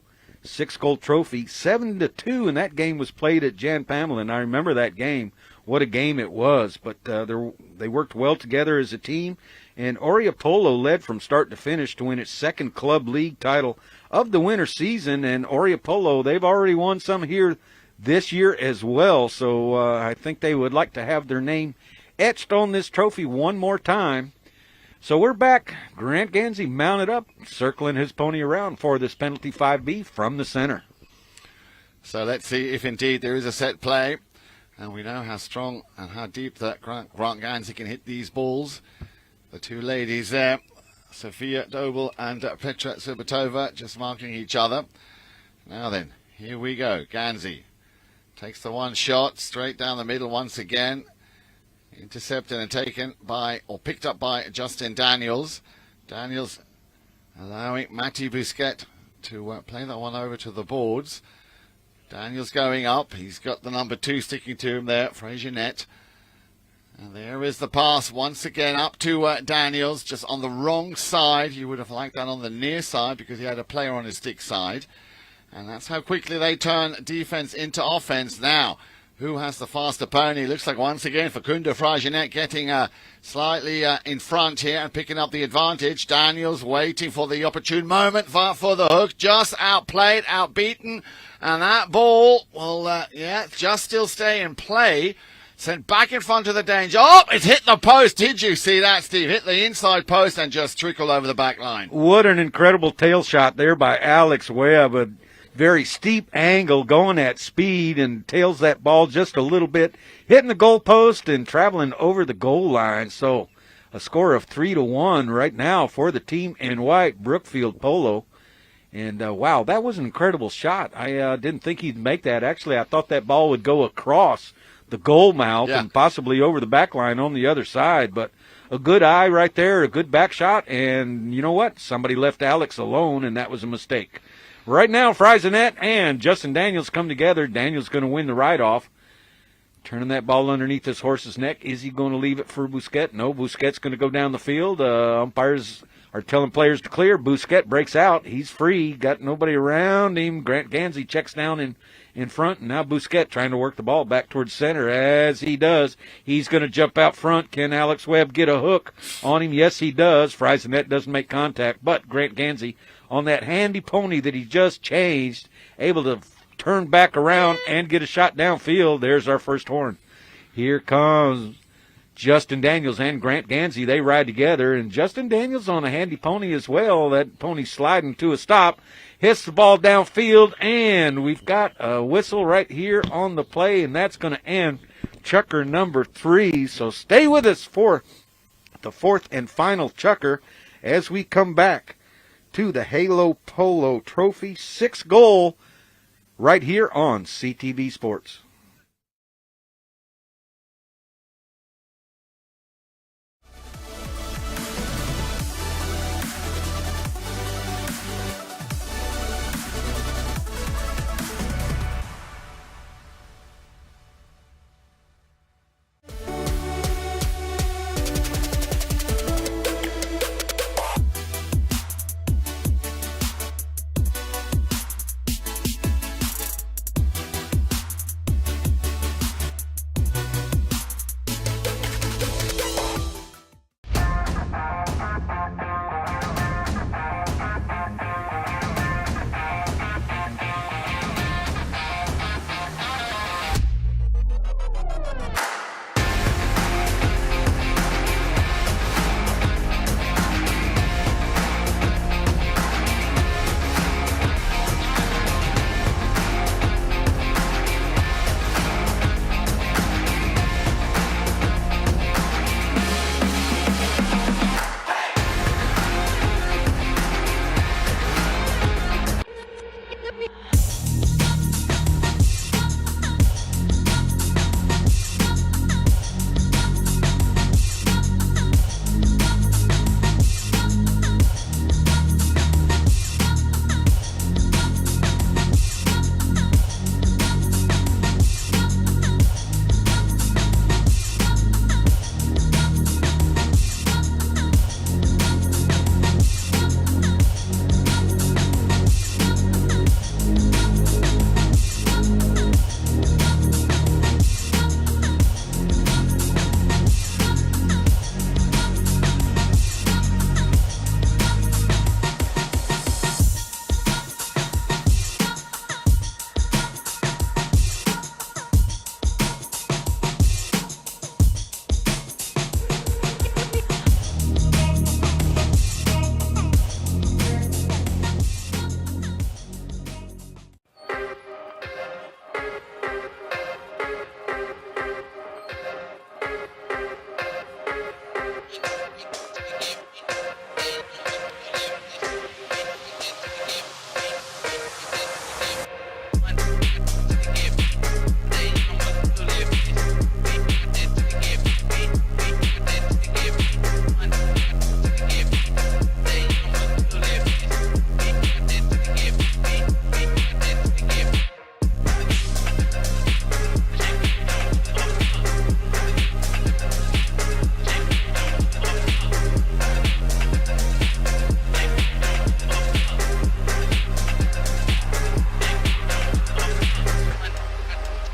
6-goal trophy, 7-2, and that game was played at Jan Pamela, and I remember that game. What a game it was, but they worked well together as a team, and Orea Polo led from start to finish to win its second club league title of the winter season, and Orea Polo, they've already won some here this year as well, so I think they would like to have their name etched on this trophy one more time. So we're back. Grant Gansey mounted up, circling his pony around for this penalty 5B from the center. So let's see if indeed there is a set play. And we know how strong and how deep that Grant Gansey can hit these balls. The two ladies there, Sofia Dobel and Petra Subatova, just marking each other. Now then, here we go. Gansey takes the one shot straight down the middle once again. Intercepted and taken by, or picked up by Justin Daniels. Daniels allowing Matty Busquet to play that one over to the boards. Daniels going up. He's got the number 2 sticking to him there, Fraser Net. And there is the pass once again up to Daniels, just on the wrong side. You would have liked that on the near side because he had a player on his stick side. And that's how quickly they turn defense into offense now. Who has the faster pony? Looks like once again Facundo Fraginet getting slightly in front here and picking up the advantage. Daniels waiting for the opportune moment for the hook. Just outplayed, outbeaten. And that ball, well, just still stay in play. Sent back in front of the danger. Oh, it hit the post. Did you see that, Steve? Hit the inside post and just trickled over the back line. What an incredible tail shot there by Alex Webb. A very steep angle going at speed and tails that ball just a little bit, hitting the goal post and traveling over the goal line. So a score of 3-1 right now for the team in white, Brookfield Polo. And, wow, that was an incredible shot. I didn't think he'd make that. Actually, I thought that ball would go across the goal mouth and possibly over the back line on the other side. But a good eye right there, a good back shot. And you know what? Somebody left Alex alone, and that was a mistake. Right now, Friesenet and Justin Daniels come together. Daniels going to win the ride-off. Turning that ball underneath his horse's neck. Is he going to leave it for Busquet? No, Busquet's going to go down the field. Umpires are telling players to clear. Busquet breaks out. He's free. Got nobody around him. Grant Gansey checks down in front. And now Busquet trying to work the ball back towards center. As he does, he's going to jump out front. Can Alex Webb get a hook on him? Yes, he does. Friesenet doesn't make contact. But Grant Gansey, on that handy pony that he just changed, able to turn back around and get a shot downfield. There's our first horn. Here comes Justin Daniels and Grant Gansey. They ride together, and Justin Daniels on a handy pony as well. That pony sliding to a stop, hits the ball downfield, and we've got a whistle right here on the play, and that's going to end chukker number 3. So stay with us for the 4th and final chukker as we come back to the Halo Polo Trophy 6-goal right here on CTV Sports.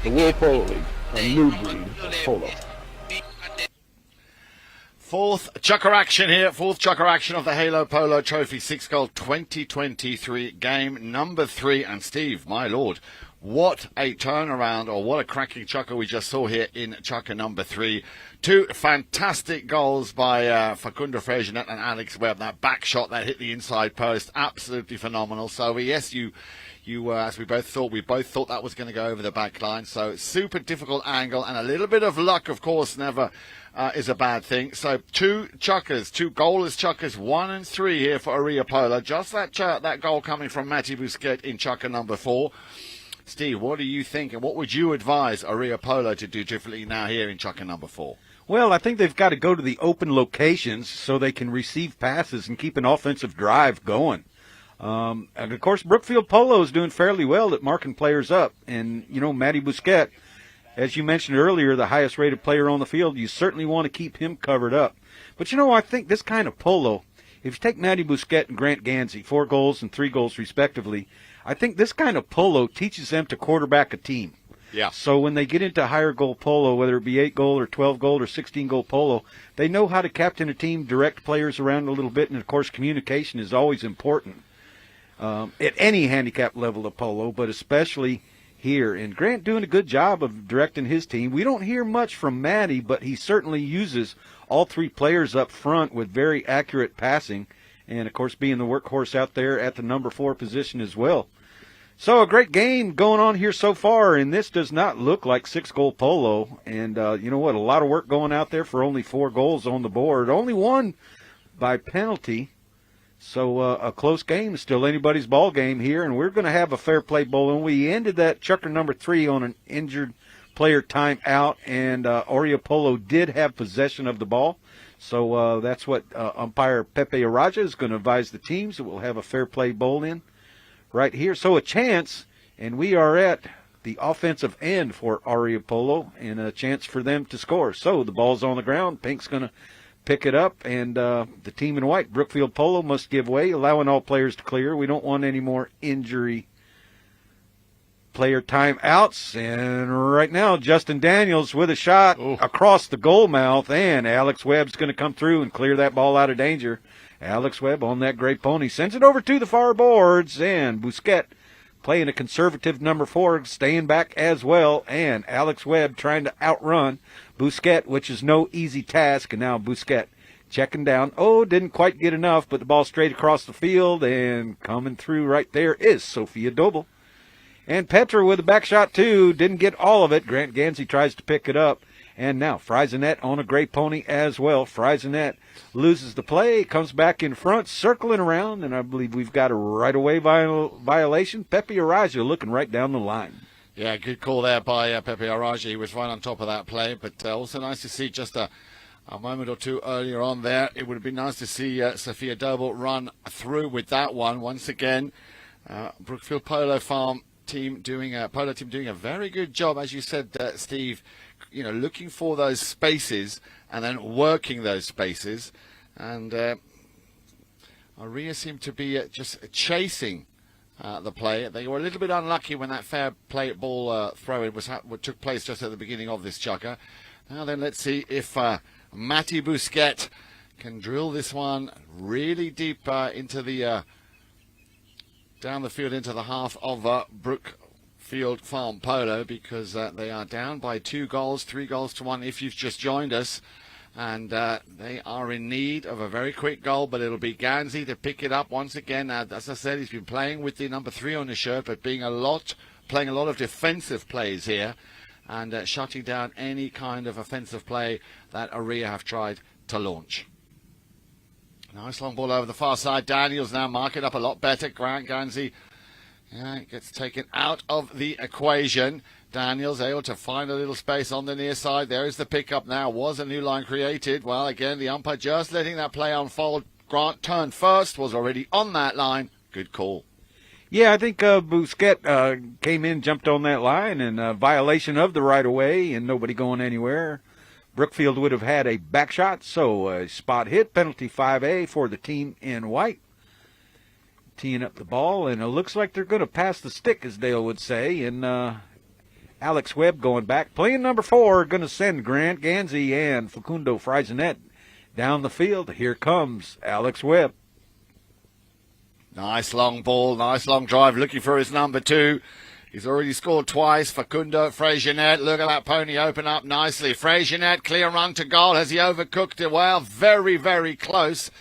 Polo League, a new breed of polo. Fourth chucker action here. Fourth chucker action of the Halo Polo Trophy 6-Goal 2023 game number 3. And Steve, my lord, what a turnaround, or what a cracking chucker we just saw here in chucker number 3. 2 fantastic goals by Facundo Freixenet and Alex Webb. That back shot that hit the inside post, absolutely phenomenal. So yes, you as we both thought that was going to go over the back line. So super difficult angle, and a little bit of luck, of course, never is a bad thing. So 2 chuckers, 2 goalless chuckers, 1 and 3 here for Orea Polo. Just that goal coming from Matty Busquet in chucker number 4. Steve, what do you think, and what would you advise Orea Polo to do differently now here in chucker number 4? Well, I think they've got to go to the open locations so they can receive passes and keep an offensive drive going. And, of course, Brookfield Polo is doing fairly well at marking players up. And, Matty Busquet, as you mentioned earlier, the highest-rated player on the field, you certainly want to keep him covered up. But, I think this kind of polo, if you take Matty Busquet and Grant Gansey, 4 goals and 3 goals respectively, I think this kind of polo teaches them to quarterback a team. Yeah. So when they get into higher goal polo, whether it be 8-goal or 12-goal or 16-goal polo, they know how to captain a team, direct players around a little bit, and, of course, communication is always important at any handicap level of polo, but especially here. And Grant doing a good job of directing his team. We don't hear much from Matty, but he certainly uses all 3 players up front with very accurate passing, and, of course, being the workhorse out there at the number 4 position as well. So a great game going on here so far, and this does not look like 6-goal polo. And you know what? A lot of work going out there for only 4 goals on the board. Only 1 by penalty. So a close game. Still anybody's ball game here, and we're going to have a fair play bowl. And we ended that chucker number 3 on an injured player timeout, and Orea Polo did have possession of the ball. So that's what umpire Pepe Araja is going to advise the teams that we'll have a fair play bowl in right here. So a chance, and we are at the offensive end for Orea Polo, and a chance for them to score. So the ball's on the ground. Pink's going to pick it up, and the team in white, Brookfield Polo, must give way, allowing all players to clear. We don't want any more injury player timeouts. And right now, Justin Daniels with a shot across the goal mouth, and Alex Webb's going to come through and clear that ball out of danger. Alex Webb on that great pony sends it over to the far boards, and Busquet playing a conservative number 4, staying back as well, and Alex Webb trying to outrun Busquet, which is no easy task. And now Busquet checking down. Didn't quite get enough, but the ball straight across the field, and coming through right there is Sofia Dobel. And Petra with a back shot too, didn't get all of it. Grant Gansey tries to pick it up. And now Freixenet on a great pony as well. Freixenet loses the play, comes back in front, circling around, and I believe we've got a right-of-way violation. Pepe Araja looking right down the line. Yeah, good call there by Pepe Araja. He was right on top of that play, but also nice to see just a moment or 2 earlier on there. It would have been nice to see Sofia Dobel run through with that one. Once again, Brookfield Polo team doing a very good job, as you said, Steve, looking for those spaces and then working those spaces. And Orea seemed to be just chasing the play. They were a little bit unlucky when that fair play ball throw-in took place just at the beginning of this chucker. Now then, let's see if Matty Busquet can drill this one really deep into the down the field into the half of Brookfield Farm Polo, because they are down by 2 goals, 3 goals to 1 if you've just joined us. And they are in need of a very quick goal, but it'll be Gansey to pick it up once again. As I said, he's been playing with the number 3 on his shirt, but playing a lot of defensive plays here, and shutting down any kind of offensive play that Orea have tried to launch. Nice long ball over the far side. Daniels now mark it up a lot better. Grant Gansey gets taken out of the equation. Daniels able to find a little space on the near side. There is the pickup now. Was a new line created? Well, again, the umpire just letting that play unfold. Grant turned first, was already on that line. Good call. Yeah, I think Busquet came in, jumped on that line, and violation of the right-of-way, and nobody going anywhere. Brookfield would have had a back shot, so a spot hit, penalty 5A for the team in white. Teeing up the ball, and it looks like they're going to pass the stick, as Dale would say, and Alex Webb going back. Playing number 4, going to send Grant Gansey and Facundo Fraisenet down the field. Here comes Alex Webb. Nice long ball, nice long drive, looking for his number 2. He's already scored twice. Facundo Fraisenet, look at that pony open up nicely. Fraisenet, clear run to goal. Has he overcooked it? Well, very, very close.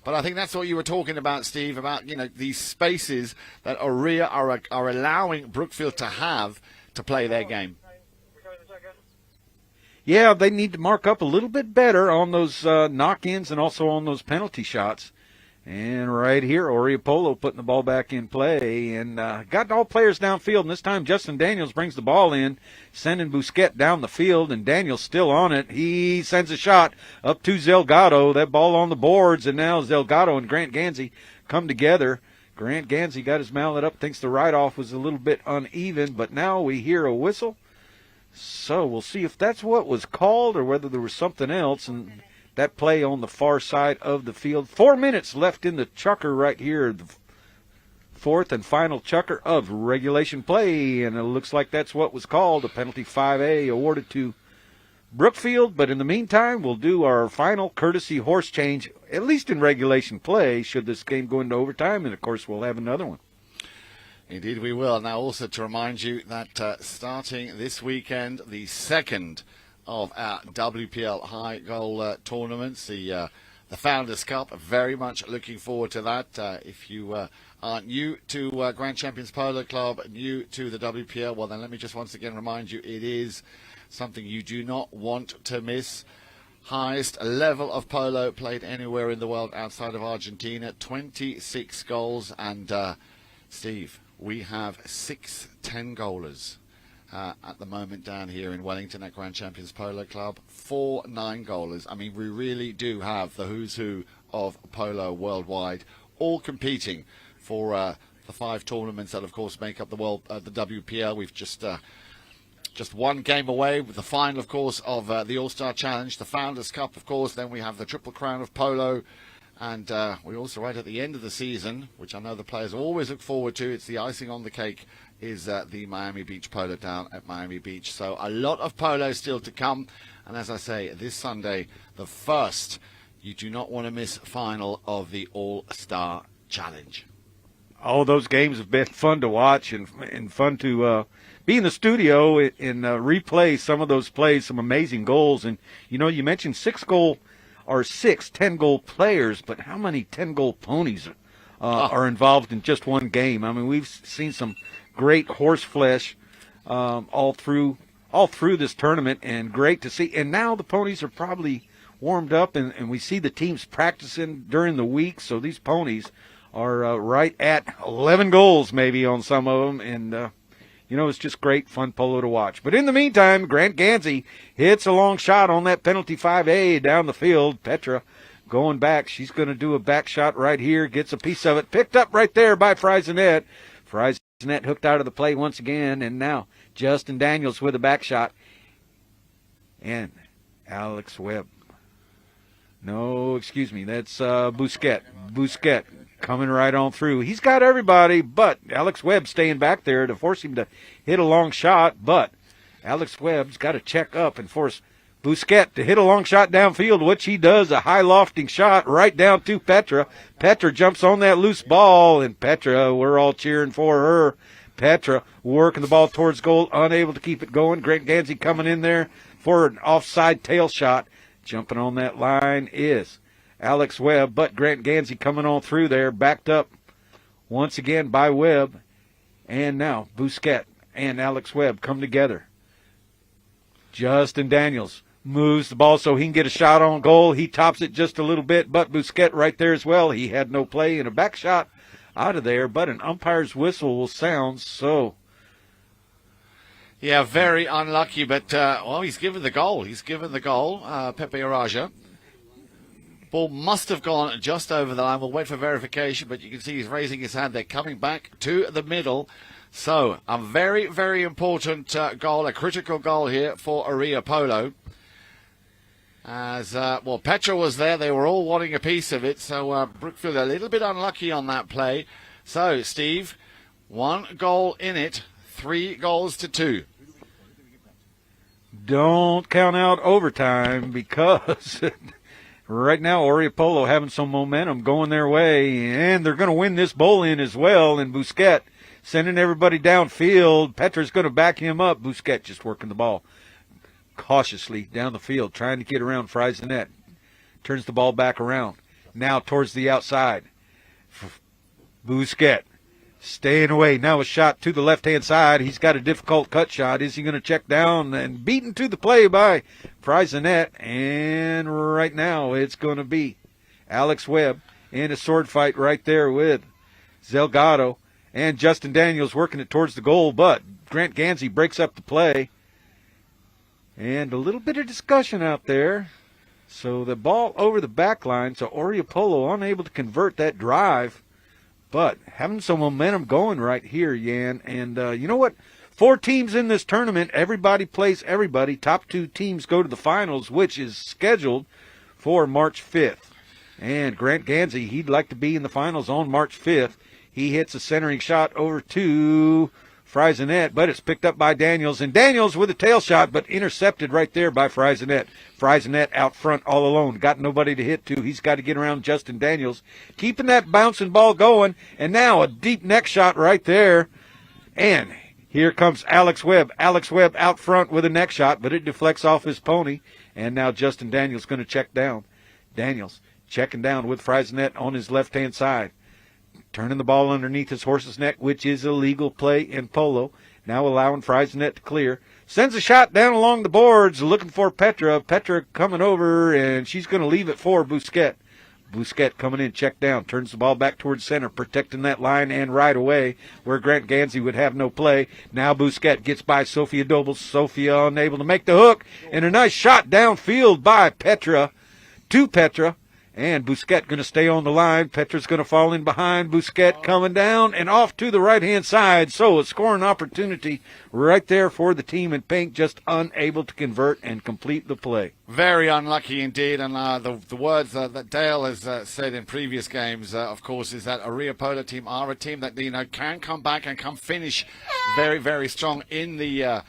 But I think that's what you were talking about, Steve, about, these spaces that Orea are allowing Brookfield to have to play their game. Yeah, they need to mark up a little bit better on those knock-ins and also on those penalty shots. And right here, Orea Polo putting the ball back in play and got all players downfield. And this time Justin Daniels brings the ball in, sending Busquets down the field, and Daniels still on it. He sends a shot up to Zelgado. That ball on the boards, and now Zelgado and Grant Gansey come together. Grant Gansey got his mallet up, thinks the write-off was a little bit uneven, but now we hear a whistle. So we'll see if that's what was called or whether there was something else. And that play on the far side of the field. 4 minutes left in the chukker right here, the fourth and final chukker of regulation play, and it looks like that's what was called. A penalty 5A awarded to Brookfield, but in the meantime, we'll do our final courtesy horse change, at least in regulation play, should this game go into overtime, and of course we'll have another one. Indeed we will. Now also to remind you that starting this weekend, the second of our WPL high goal tournaments, the Founders Cup. Very much looking forward to that. If you are new to Grand Champions Polo Club, new to the WPL, well then let me just once again remind you, it is something you do not want to miss. Highest level of polo played anywhere in the world outside of Argentina. 26 goals, and Steve, we have 6 10-goalers. At the moment down here in Wellington at Grand Champions Polo Club, 4 9-goalers. I mean, we really do have the who's who of polo worldwide, all competing for the 5 tournaments that, of course, make up the WPL. We've just one game away with the final, of course, of the All-Star Challenge, the Founders Cup, of course. Then we have the Triple Crown of Polo. And we're also right at the end of the season, which I know the players always look forward to. It's the icing on the cake, is the Miami Beach Polo down at Miami Beach. So a lot of polo still to come. And as I say, this Sunday, the first, you do not want to miss, final of the All-Star Challenge. Oh, those games have been fun to watch and fun to be in the studio and replay some of those plays, some amazing goals. And, you mentioned 6 10-goal players, but how many 10-goal ponies are involved in just one game? I mean, we've seen some great horse flesh all through this tournament, and great to see. And now the ponies are probably warmed up, and we see the teams practicing during the week, so these ponies are right at 11 goals maybe on some of them, and it's just great fun polo to watch. But in the meantime, Grant Gansey hits a long shot on that penalty 5A down the field. Petra going back. She's going to do a back shot right here. Gets a piece of it. Picked up right there by Fraisenet. Fraisenet hooked out of the play once again. And now Justin Daniels with a back shot. And Alex Webb. No, excuse me. That's Busquets. Busquets coming right on through. He's got everybody, but Alex Webb staying back there to force him to hit a long shot. But Alex Webb's got to check up and force Busquets to hit a long shot downfield, which he does, a high lofting shot right down to Petra. Petra jumps on that loose ball, and Petra, we're all cheering for her. Petra working the ball towards goal, unable to keep it going. Grant Gansey coming in there for an offside tail shot. Jumping on that line is Alex Webb, but Grant Gansey coming on through there, backed up once again by Webb. And now Busquets and Alex Webb come together. Justin Daniels moves the ball so he can get a shot on goal. He tops it just a little bit, but Busquets right there as well. He had no play and a back shot out of there, but an umpire's whistle will sound, so... Yeah, very unlucky, but, he's given the goal. Pepe Araja. Ball must have gone just over the line. We'll wait for verification, but you can see he's raising his hand. They're coming back to the middle. So, a very, very important goal, a critical goal here for Orea Polo. As, Petra was there. They were all wanting a piece of it. So, Brookfield a little bit unlucky on that play. So, Steve, 1 goal in it, 3 goals to 2. Don't count out overtime because right now Orea Polo having some momentum going their way, and they're going to win this bowl-in as well. And Busquet sending everybody downfield. Petra's going to back him up. Busquet just working the ball cautiously down the field, trying to get around Friesenet. Turns the ball back around. Now towards the outside. Busquet staying away. Now a shot to the left-hand side. He's got a difficult cut shot. Is he going to check down? And beaten to the play by Friesenet. And right now it's going to be Alex Webb in a sword fight right there with Zelgado. And Justin Daniels working it towards the goal. But Grant Gansey breaks up the play. And a little bit of discussion out there. So the ball over the back line. So Orea Polo unable to convert that drive. But having some momentum going right here, Yan. And you know what? 4 teams in this tournament. Everybody plays everybody. Top 2 teams go to the finals, which is scheduled for March 5th. And Grant Gansey, he'd like to be in the finals on March 5th. He hits a centering shot over to Friesenet, but it's picked up by Daniels. And Daniels with a tail shot, but intercepted right there by Friesenet. Friesenet out front all alone. Got nobody to hit to. He's got to get around Justin Daniels. Keeping that bouncing ball going. And now a deep neck shot right there. And here comes Alex Webb. Alex Webb out front with a neck shot, but it deflects off his pony. And now Justin Daniels going to check down. Daniels checking down with Friesenet on his left-hand side. Turning the ball underneath his horse's neck, which is a legal play in polo. Now allowing Friesenet to clear. Sends a shot down along the boards, looking for Petra. Petra coming over, and she's going to leave it for Busquet. Busquet coming in, check down. Turns the ball back towards center, protecting that line and right away, where Grant Gansey would have no play. Now Busquet gets by Sophia Dobles. Sophia unable to make the hook. And a nice shot downfield by Petra to Petra. And Busquet going to stay on the line. Petra's going to fall in behind. Busquet coming down and off to the right-hand side. So a scoring opportunity right there for the team in pink, just unable to convert and complete the play. Very unlucky indeed. And the words that Dale has said in previous games, of course, is that Orea Polo team are a team that can come back and come finish very, very strong in the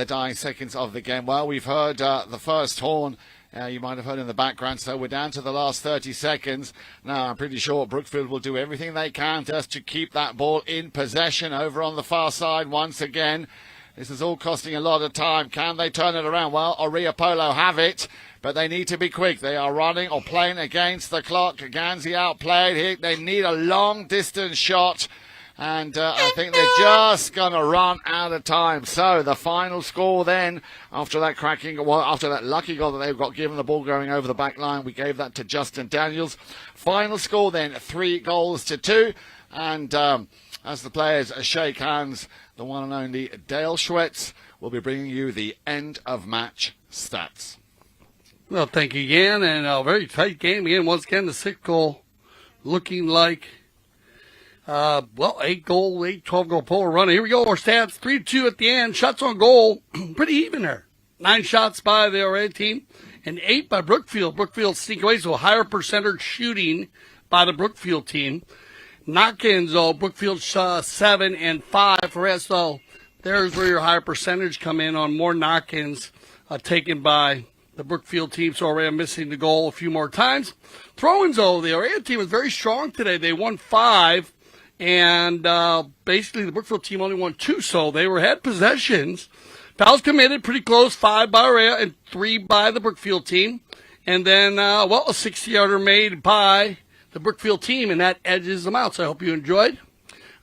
dying seconds of the game. Well, we've heard the first horn. You might have heard in the background, so we're down to the last 30 seconds. Now, I'm pretty sure Brookfield will do everything they can just to keep that ball in possession over on the far side once again. This is all costing a lot of time. Can they turn it around? Well, Orea Polo have it, but they need to be quick. They are running or playing against the clock. Gansey outplayed. They need a long-distance shot. And I think they're just going to run out of time. So the final score then, after that lucky goal that they've got given, the ball going over the back line, we gave that to Justin Daniels. Final score then, 3-2. And as the players shake hands, the one and only Dale Schwetz will be bringing you the end of match stats. Well, thank you again. And a very tight game again. Once again, the 6th goal looking like 12-goal Polo run. Here we go. Our stats, 3-2 at the end. Shots on goal, pretty even there. 9 shots by the Orea team and 8 by Brookfield. Brookfield sneak away, so a higher percentage shooting by the Brookfield team. Knock-ins, though, Brookfield 7 and 5 for us. So there's where your higher percentage come in on more knock-ins taken by the Brookfield team. So Orea missing the goal a few more times. Throw-ins, though, the Orea team was very strong today. They won 5. And basically the Brookfield team only won 2, so they had possessions. Fouls committed, pretty close, 5 by Orea and 3 by the Brookfield team. And then, a 60-yarder made by the Brookfield team, and that edges them out. So I hope you enjoyed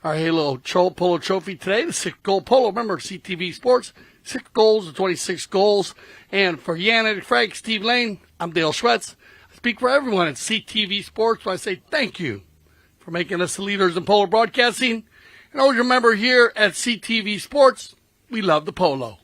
our Halo Polo Trophy today, the 6-goal Polo. Remember, CTV Sports, 6 goals to 26 goals. And for Yannick Frank, Steve Lane, I'm Dale Schwetz. I speak for everyone at CTV Sports when I say thank you for making us the leaders in polo broadcasting. And always remember, here at CTV Sports, we love the polo.